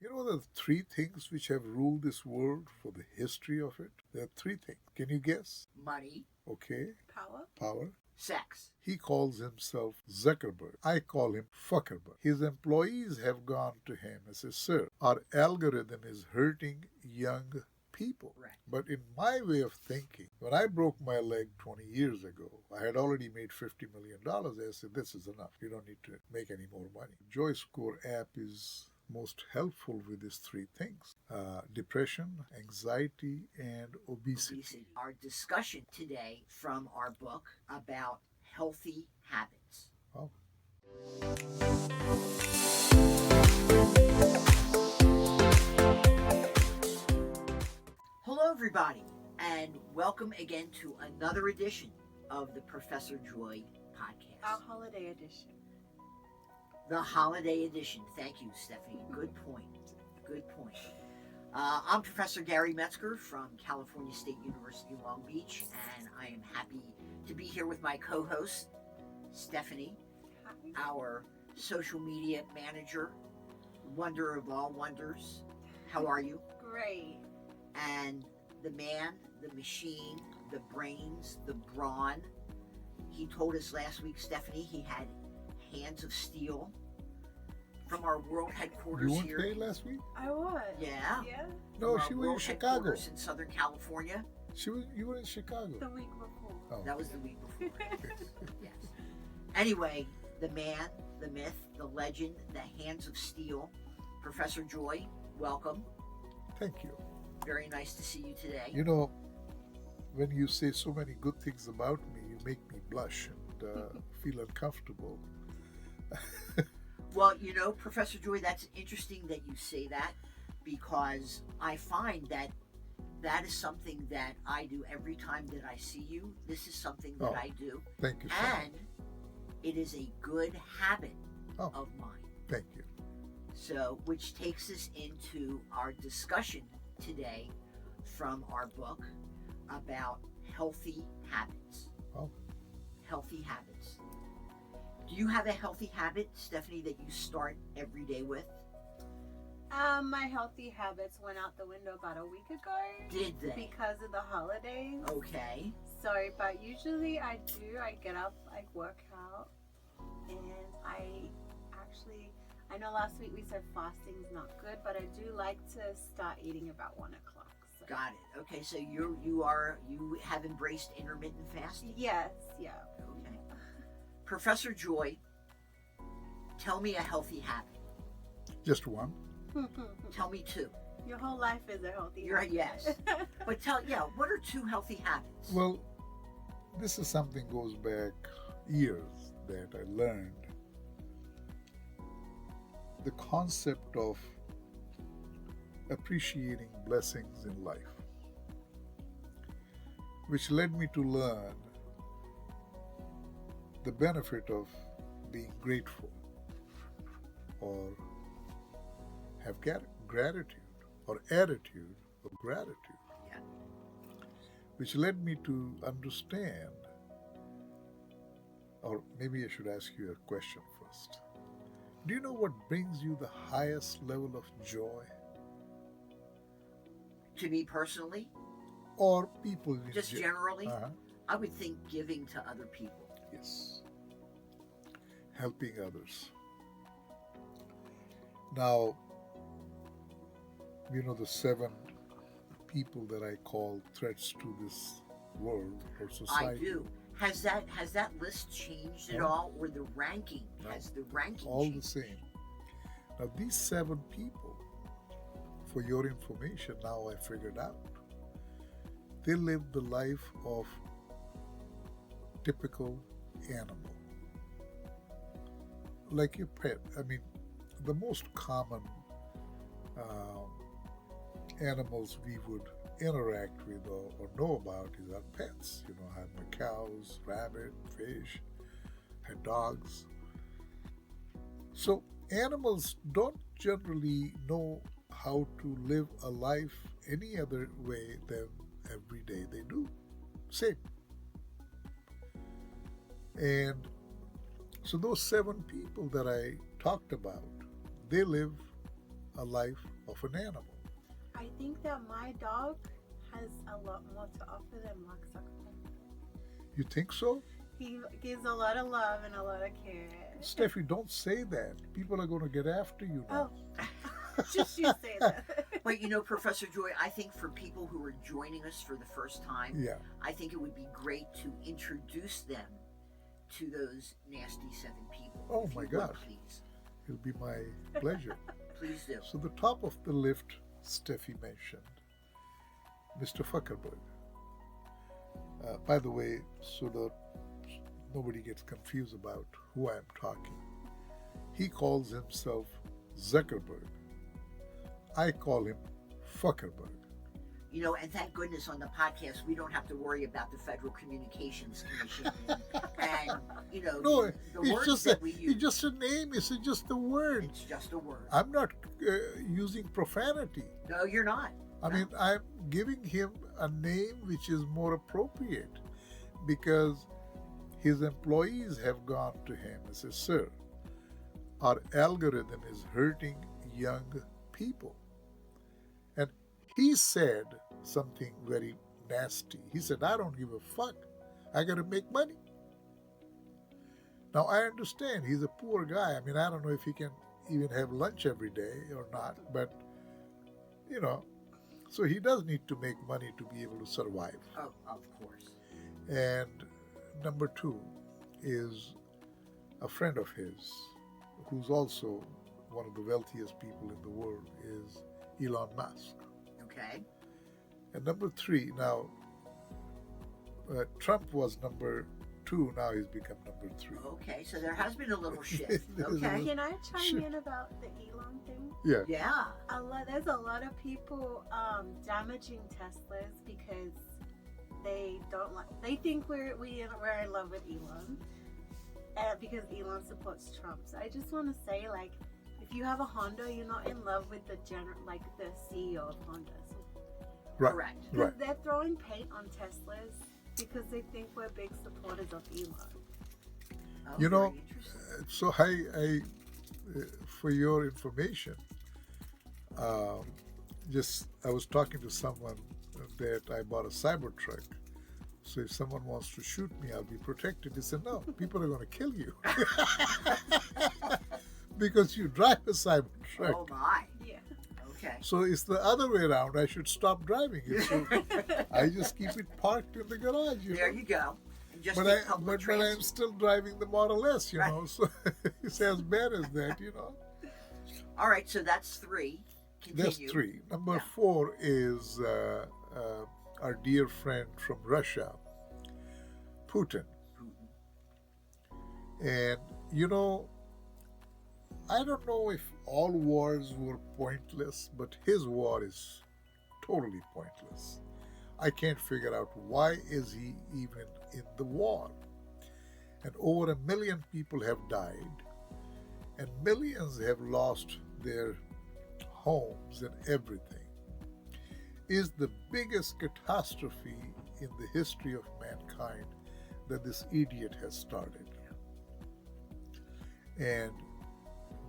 You know the three things which have ruled this world for the history of it? There are three things. Can you guess? Money, Okay. Power? Power. sex. He calls himself Zuckerberg. I call him Fuckerberg. His employees have gone to him and said, Sir, our algorithm is hurting young people. Right. But in my way of thinking, when I broke my leg 20 years ago, I had already made $50 million. I said, this is enough. You don't need to make any more money. JoyScore app is most helpful with these three things: depression, anxiety, and obesity. Our discussion today from our book about healthy habits. Oh. Hello, everybody, and welcome again to another edition of the Professor Joy podcast. Our holiday edition. The holiday edition. Thank you, Stephanie. Good point. Good point. I'm Professor Gary Metzger from California State University, Long Beach, and I am happy to be here with my co-host, Stephanie, Hi. our social media manager, wonder of all wonders. How are you? Great. And the man, the machine, the brains, the brawn. He told us last week, Stephanie, he had hands of steel from our world You headquarters weren't here. here last week? I was. Yeah. Yeah. No, From our she was in world Chicago. headquarters in Southern California. You were in Chicago. The week before. Oh. That was the week before. Yes. Anyway, the man, the myth, the legend, the hands of steel, Professor Joy, welcome. Thank you. Very nice to see you today. You know, when you say so many good things about me, you make me blush and feel uncomfortable. Well, you know, Professor Joy, that's interesting that you say that because I find that that is something that I do every time that I see you. This is something that Oh. I do. Thank you so And much. it is a good habit Oh. of mine. Thank you. So, which takes us into our discussion today from our book about healthy habits. Oh. Healthy habits. Do you have a healthy habit, Stephanie, that you start every day with? My healthy habits went out the window about a week ago. Did they? Because of the holidays. Okay. So, but usually I get up, I work out, and I know last week we said fasting's not good, but I do like to start eating about 1 o'clock. So. Got it. Okay, so you have embraced intermittent fasting? Yes, yeah. Okay. Professor Joy, tell me a healthy habit. Just one. Tell me two. Your whole life is a healthy You're habit. yes. But what are two healthy habits? Well, this is something goes back years that I learned. The concept of appreciating blessings in life, which led me to learn the benefit of being grateful or have gratitude or attitude of gratitude, Yeah. which led me to understand, or maybe I should ask you a question first. Do you know what brings you the highest level of joy? To me personally, Or people in just generally, Uh-huh. I would think giving to other people. Yes. Helping others. Now, you know the 7 people that I call threats to this world or society. I do. Has that list changed at No. all, or the ranking? No. Has the ranking All the changed? same. Now, these 7 people, for your information, now I figured out, they live the life of typical animal. Like your pet. I mean, the most common animals we would interact with or know about is our pets. You know, I have my cows, rabbit, fish, had dogs. So animals don't generally know how to live a life any other way than every day they do. Same. And so those 7 people that I talked about, they live a life of an animal. I think that my dog has a lot more to offer than Mark Zuckerberg. You think so? He gives a lot of love and a lot of care. Steffi, don't say that. People are going to get after you now. Oh, just you say that. But Professor Joy, I think for people who are joining us for the first time, Yeah. I think it would be great to introduce them to those nasty 7 people. Oh if my you would, God. please. It'll be my pleasure. Please do. So the top of the list, Steffi mentioned, Mr. Zuckerberg. By the way, so that nobody gets confused about who I'm talking, he calls himself Zuckerberg. I call him Zuckerberg. And thank goodness on the podcast we don't have to worry about the Federal Communications Commission and No, the it's words just that we use. it's just a name. It's just a word. It's just a word. I'm not using profanity. No, you're not. I mean, I'm giving him a name which is more appropriate because his employees have gone to him and said, "Sir, our algorithm is hurting young people." And he said something very nasty. He said, "I don't give a fuck. I got to make money." Now, I understand he's a poor guy. I mean, I don't know if he can even have lunch every day or not, but, so he does need to make money to be able to survive. Oh, of course. And number 2 is a friend of his, who's also one of the wealthiest people in the world, is Elon Musk. Okay. And number 3, now, Trump was number 2, now he's become number 3. Okay, so there has been a little shift. Okay. Can I chime Sure. in about the Elon thing? Yeah. Yeah. There's a lot of people damaging Teslas because they don't like. They think we're in love with Elon, because Elon supports Trump. So I just want to say, like, if you have a Honda, you're not in love with the CEO of Honda. So, Right. Correct. Right. they're throwing paint on Teslas because they think we're big supporters of Elon. Oh, You know, very interesting. So I for your information, I was talking to someone that I bought a Cybertruck. So if someone wants to shoot me, I'll be protected. He said, "No, people are going to kill you because you drive a Cybertruck." Oh my. Yeah. Okay. So it's the other way around. I should stop driving it. So I just keep it parked in the garage. There you go. And just But take public I'm transit. still driving the Model S, Right. So it's as bad as that, All right, so that's 3. Continue. That's 3. Number Yeah. 4 is our dear friend from Russia, Putin. And, I don't know if all wars were pointless, but his war is totally pointless. I can't figure out why is he even in the war. And over 1 million people have died, and millions have lost their homes and everything. Is the biggest catastrophe in the history of mankind that this idiot has started. And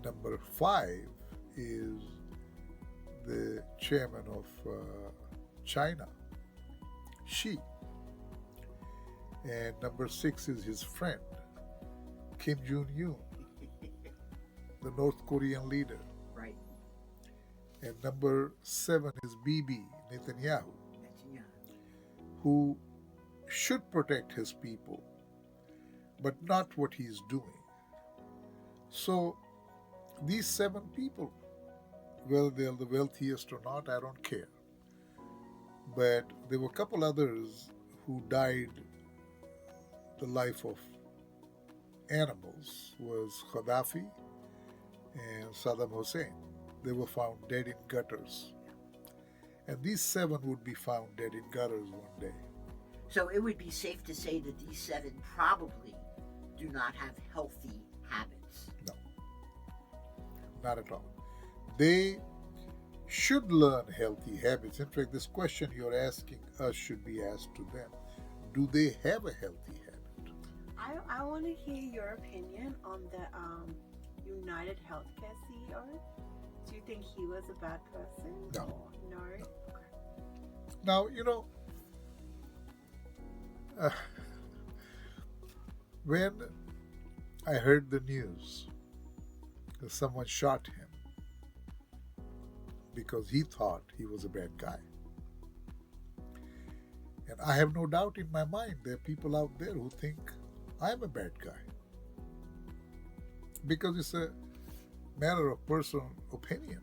number 5 is the chairman of China, Xi. And number 6 is his friend, Kim Jong-un, the North Korean leader. Right. And number 7 is Bibi Netanyahu, Yeah. who should protect his people, but not what he's doing. So these 7 people, whether they're the wealthiest or not, I don't care. But there were a couple others who died the life of animals, was Gaddafi and Saddam Hussein. They were found dead in gutters. And these 7 would be found dead in gutters one day. So it would be safe to say that these 7 probably do not have healthy habits. No, not at all. They should learn healthy habits. In fact, this question you're asking us should be asked to them. Do they have a healthy habit? I want to hear your opinion on the United Healthcare CEO. Do you think he was a bad person? No. No. Okay. Now, uh, when I heard the news that someone shot him because he thought he was a bad guy, and I have no doubt in my mind there are people out there who think I'm a bad guy, because it's a matter of personal opinion.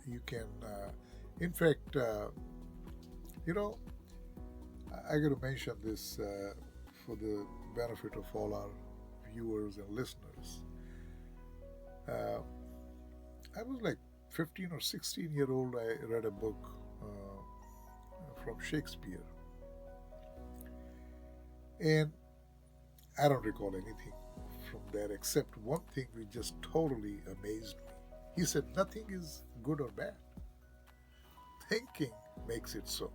You can, in fact, I got to mention this for the benefit of all our viewers and listeners. I was like 15 or 16-year-old. I read a book from Shakespeare, and I don't recall anything from that except one thing which just totally amazed me. He said, nothing is good or bad. Thinking makes it so.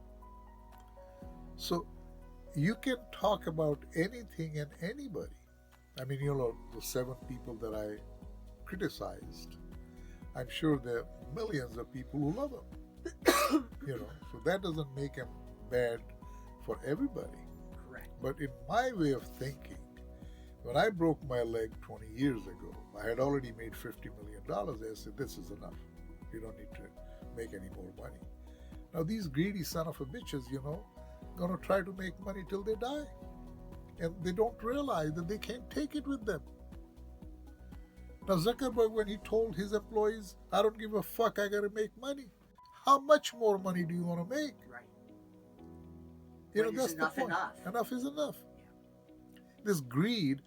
So you can talk about anything and anybody. I mean, the 7 people that I criticized, I'm sure there are millions of people who love them. So that doesn't make them bad for everybody. Correct. But in my way of thinking, when I broke my leg 20 years ago, I had already made $50 million. I said, this is enough. We don't need to make any more money. Now, these greedy son of a bitches, going to try to make money till they die. And they don't realize that they can't take it with them. Now, Zuckerberg, when he told his employees, I don't give a fuck, I got to make money. How much more money do you want to make? Right. That's enough the point. enough? Enough is enough. Yeah. This greed,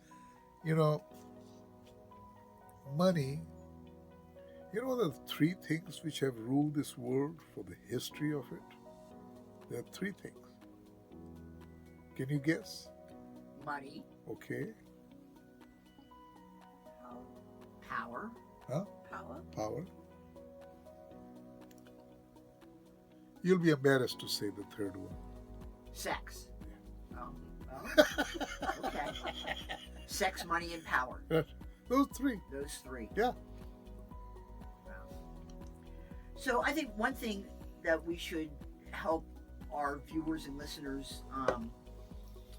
money. The 3 things which have ruled this world for the history of it? There are 3 things. Can you guess? Money. Okay. Power. Huh? Power. Power. You'll be embarrassed to say the 3rd one. Sex. Oh, well, okay. Sex, money, and power. Those 3. Those 3. Yeah. So I think one thing that we should help our viewers and listeners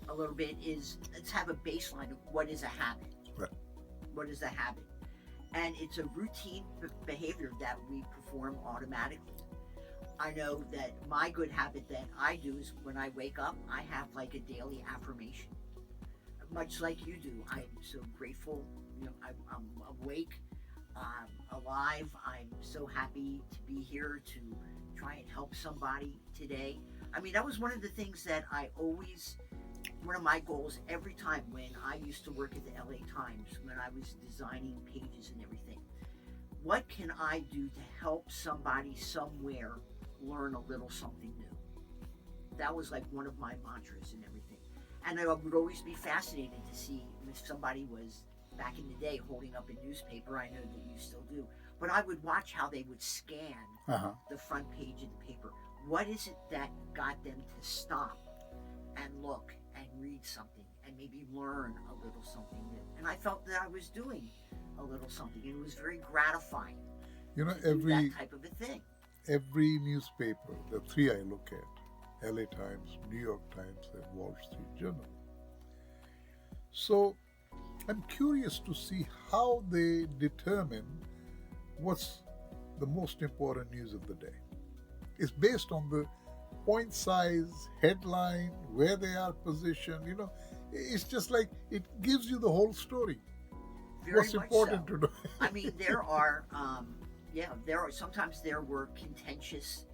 a little bit is, let's have a baseline of what is a habit. Right. What is a habit? And it's a routine behavior that we perform automatically. I know that my good habit that I do is when I wake up, I have like a daily affirmation. Much like you do. I'm so grateful. I'm awake. I'm alive. I'm so happy to be here to try and help somebody today. I mean, that was one of the things that one of my goals every time when I used to work at the LA Times, when I was designing pages and everything. What can I do to help somebody somewhere learn a little something new? That was like one of my mantras and everything. And I would always be fascinated to see if somebody was, back in the day, holding up a newspaper. I know that you still do. But I would watch how they would scan the front page of the paper. What is it that got them to stop and look and read something and maybe learn a little something new? And I felt that I was doing a little something, and it was very gratifying to do that type of a thing. Every newspaper, the 3 I look at, LA Times, New York Times, and Wall Street Journal. So I'm curious to see how they determine what's the most important news of the day. It's based on the point size, headline, where they are positioned. It's just like it gives you the whole story. Very What's much important so. to know? I mean, sometimes there were contentious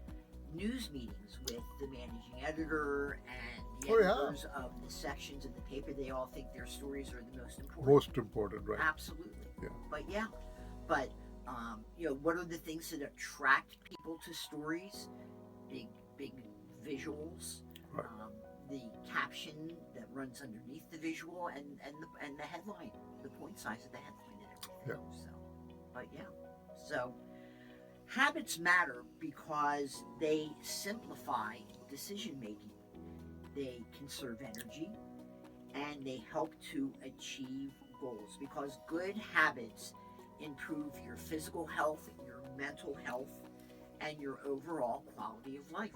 news meetings with the managing editor and the editors of the sections of the paper. They all think their stories are the most important. Most important, right? Absolutely. Yeah. But what are the things that attract people to stories? Big visuals. Right. The caption that runs underneath the visual and the headline, the point size of the headline and everything. Yeah. So habits matter because they simplify decision making. They conserve energy and they help to achieve goals, because good habits improve your physical health, your mental health and your overall quality of life.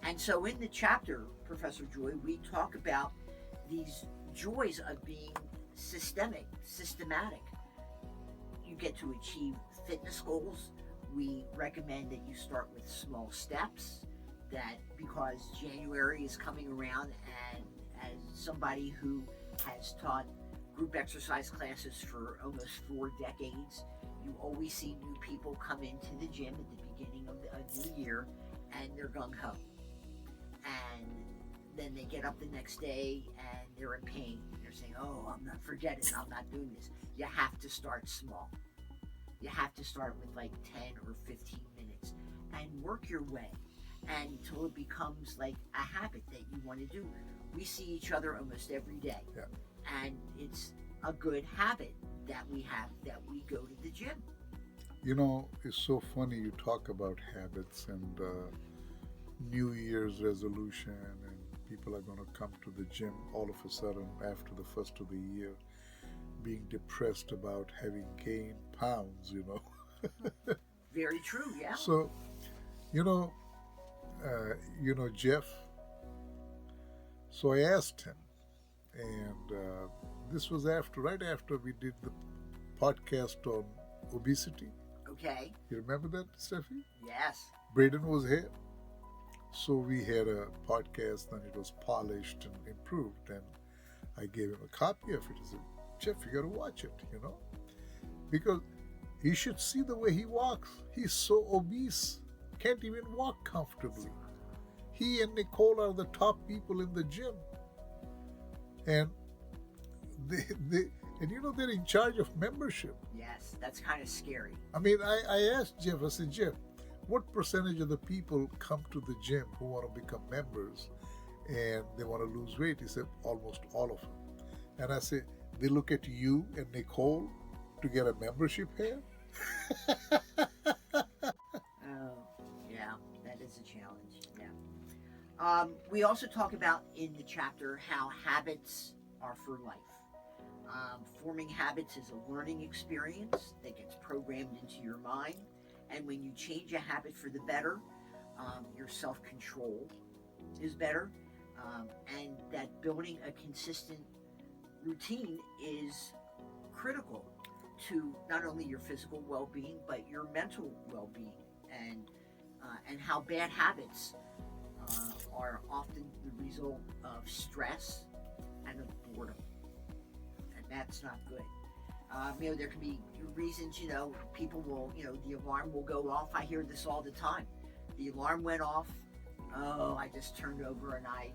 And so in the chapter, Professor Joy, we talk about these joys of being systematic. You get to achieve fitness goals. We recommend that you start with small steps, that because January is coming around, and as somebody who has taught group exercise classes for almost 4 decades, you always see new people come into the gym at the beginning of a new year, and they're gung-ho. And then they get up the next day and they're in pain. They're saying, oh, I'm not doing this. You have to start small. You have to start with like 10 or 15 minutes and work your way until it becomes like a habit that you want to do. We see each other almost every day. Yeah. And it's a good habit that we have, that we go to the gym. You know, it's so funny you talk about habits and New Year's resolution, and people are going to come to the gym all of a sudden after the first of the year being depressed about having gained pounds, you know. Very true, yeah. So, you know, Jeff, so I asked him, and this was right after we did the podcast on obesity. Okay. You remember that, Steffi? Yes. Braden was here. So we had a podcast, and it was polished and improved, and I gave him a copy of it. He said, Jeff, you got to watch it, you know, because he should see the way he walks. He's so obese, can't even walk comfortably. He and Nicole are the top people in the gym, and they're in charge of membership. Yes, that's kind of scary. I mean, I asked Jeff, I said, Jeff, what percentage of the people come to the gym who want to become members and they want to lose weight? He said, almost all of them. And I said, they look at you and Nicole to get a membership here? Oh, yeah, that is a challenge, yeah. We also talk about in the chapter how habits are for life. Forming habits is a learning experience that gets programmed into your mind. And when you change a habit for the better, your self-control is better. And that building a consistent routine is critical to not only your physical well-being, but your mental well-being. And how bad habits are often the result of stress and of boredom. And that's not good. There can be reasons, people will, the alarm will go off. I hear this all the time. The alarm went off. Oh, I just turned over and I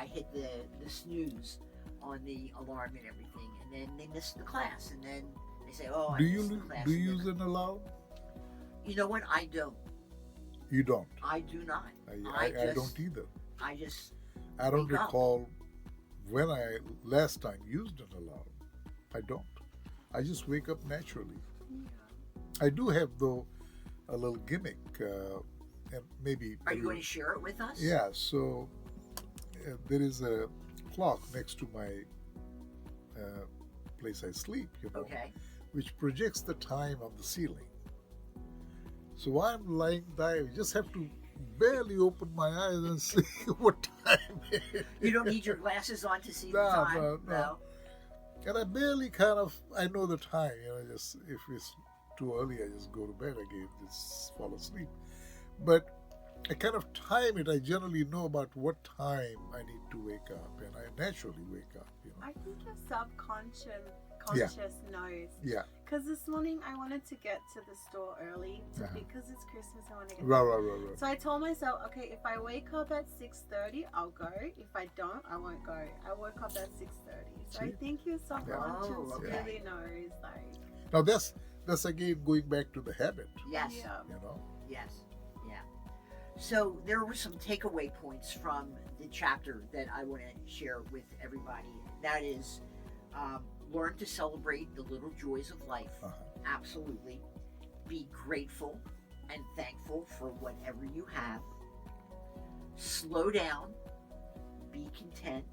hit the snooze on the alarm and everything. And then they miss the class. And then they say, oh, I missed the class. Do you use an alarm? You know what? I don't. You don't? I do not. I don't either. I don't recall when I last time used an alarm. I don't. I just wake up naturally. Yeah. I do have, though, a little gimmick, and maybe... Are you going to share it with us? Yeah, so there is a clock next to my place I sleep, okay, which projects the time on the ceiling. So while I'm lying there, I just have to barely open my eyes and see what time it is. You don't need your glasses on to see the time? No. And I barely I know the time, just if it's too early, I just go to bed again, just fall asleep. But I kind of time it. I generally know about what time I need to wake up, and I naturally wake up, I think your subconscious knows. Yeah. Because this morning I wanted to get to the store early because it's Christmas. I want to get right. So I told myself, okay, if I wake up at 6:30, I'll go. If I don't, I won't go. I woke up at 6:30. So I think your subconscious really knows, Now that's again going back to the habit. Yes. Yeah. Yes. Yeah. So there were some takeaway points from the chapter that I want to share with everybody. That is, learn to celebrate the little joys of life. Absolutely. Be grateful and thankful for whatever you have. Slow down, be content,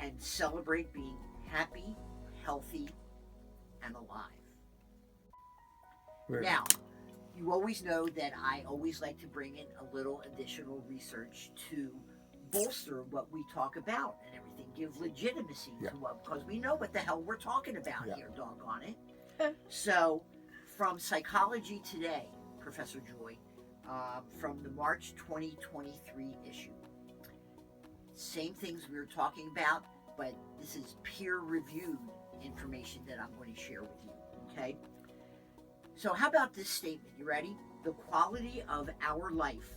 and celebrate being happy, healthy, and alive. Very Now, you always know that I always like to bring in a little additional research to bolster what we talk about and everything, give legitimacy Yeah. to what, because we know what the hell we're talking about Yeah. here, doggone it. So, from Psychology Today, Professor Joy, from the March 2023 issue, same things we were talking about, but this is peer-reviewed information that I'm going to share with you, okay? So how about this statement? You ready? The quality of our life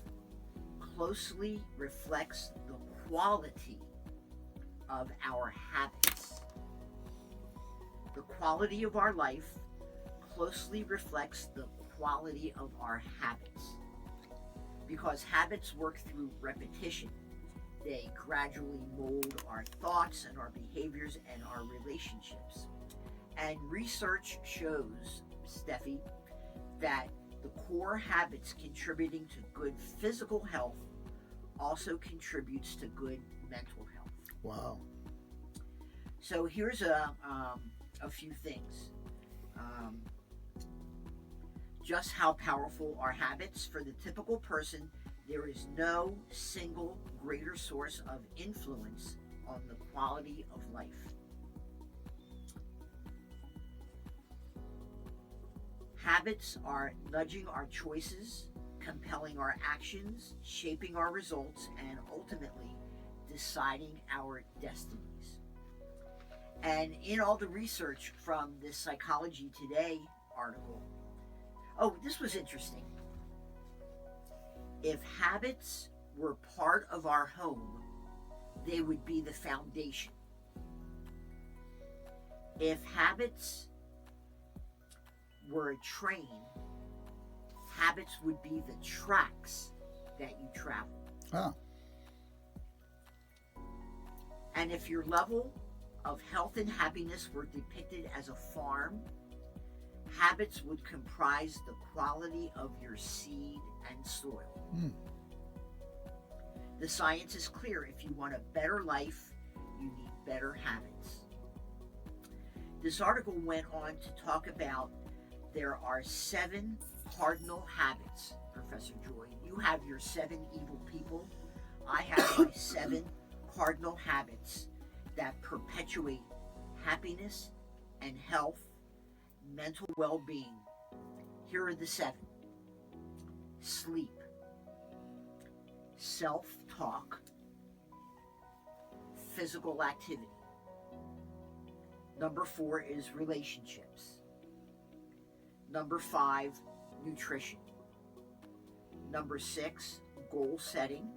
closely reflects the quality of our habits. The quality of our life closely reflects the quality of our habits. Because habits work through repetition. They gradually mold our thoughts and our behaviors and our relationships. And research shows, Steffi, that the core habits contributing to good physical health also contributes to good mental health. Wow. So here's a few things. Just how powerful are habits? For the typical person, there is no single greater source of influence on the quality of life. Habits are nudging our choices, compelling our actions, shaping our results, and ultimately deciding our destinies. And in all the research from this Psychology Today article, oh, this was interesting. If habits were part of our home, they would be the foundation. If habits were a train, habits would be the tracks that you travel. Ah. And if your level of health and happiness were depicted as a farm, habits would comprise the quality of your seed and soil. The science is clear. If you want a better life, you need better habits. This article went on to talk about there are 7 cardinal habits, Professor Joy. You have your 7 evil people. I have my 7 cardinal habits that perpetuate happiness and health, mental well-being. Here are the 7. Sleep, self-talk, physical activity. Number 4 is relationships. Number 5, nutrition. Number 6, goal setting.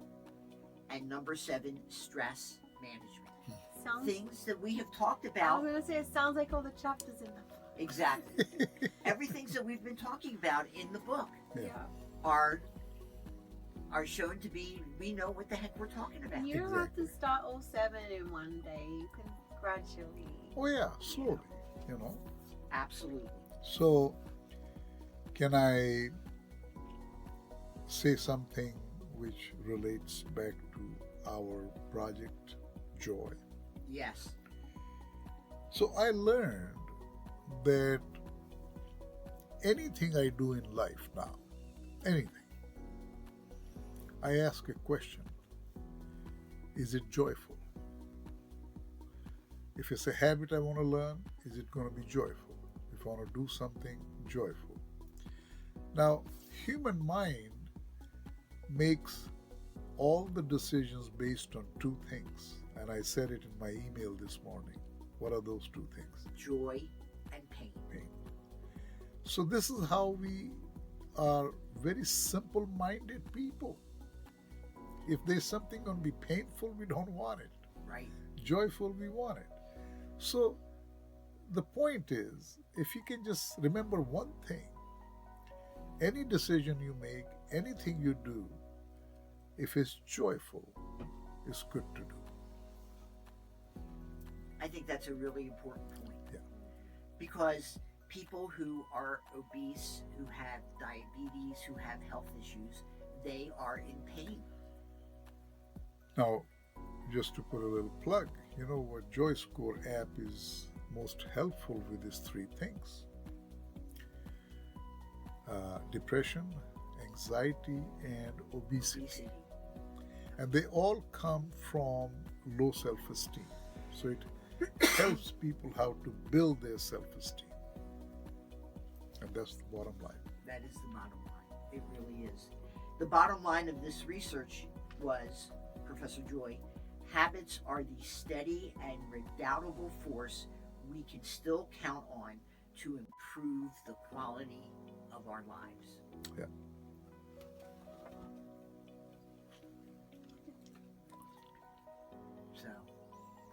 And number 7, stress management. Things that we have talked I about. was going to say, it sounds like all the chapters in the book. Exactly. Everything that we've been talking about in the book Yeah. are shown to be, we know what the heck we're talking about. And you don't have to start all 7 in one day. You can gradually. Oh yeah, slowly, you know. Absolutely. So, can I say something which relates back to our project Joy? Yes. So I learned that anything I do in life now, anything, I ask a question. Is it joyful? If it's a habit I want to learn, is it going to be joyful? If I want to do something, joyful. Now, human mind makes all the decisions based on 2 things. And I said it in my email this morning. What are those 2 things? Joy and pain. Pain. So this is how we are very simple-minded people. If there's something going to be painful, we don't want it. Right. Joyful, we want it. So the point is, if you can just remember one thing, any decision you make, anything you do, if it's joyful, it's good to do. I think that's a really important point. Yeah. Because people who are obese, who have diabetes, who have health issues, they are in pain. Now, just to put a little plug, you know what JoyScore app is most helpful with these 3 things. depression, anxiety, and obesity. Obesity. And they all come from low self-esteem. So it helps people how to build their self-esteem. And that's the bottom line. That is the bottom line. It really is. The bottom line of this research was, Professor Joy, habits are the steady and redoubtable force we can still count on to improve the quality of our lives. Yeah. So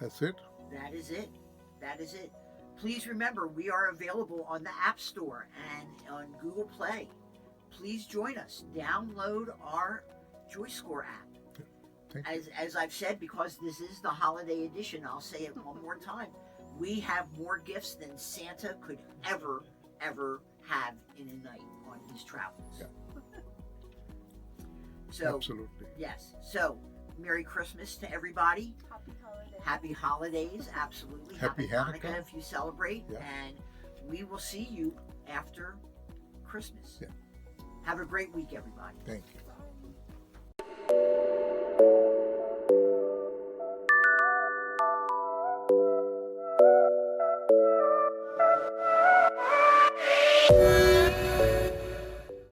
That's it. that is it. That is it. Please remember, we are available on the App Store and on Google Play. Please join us. Download our JoyScore app. Thank you. As I've said, because this is the holiday edition, I'll say it one more time. We have more gifts than Santa could ever have in a night on his travels. Yeah. So, Absolutely. yes. So, Merry Christmas to everybody. Happy holidays. Happy holidays, absolutely. Happy Hanukkah. if you celebrate. Yeah. And we will see you after Christmas. Yeah. Have a great week, everybody. Thank you.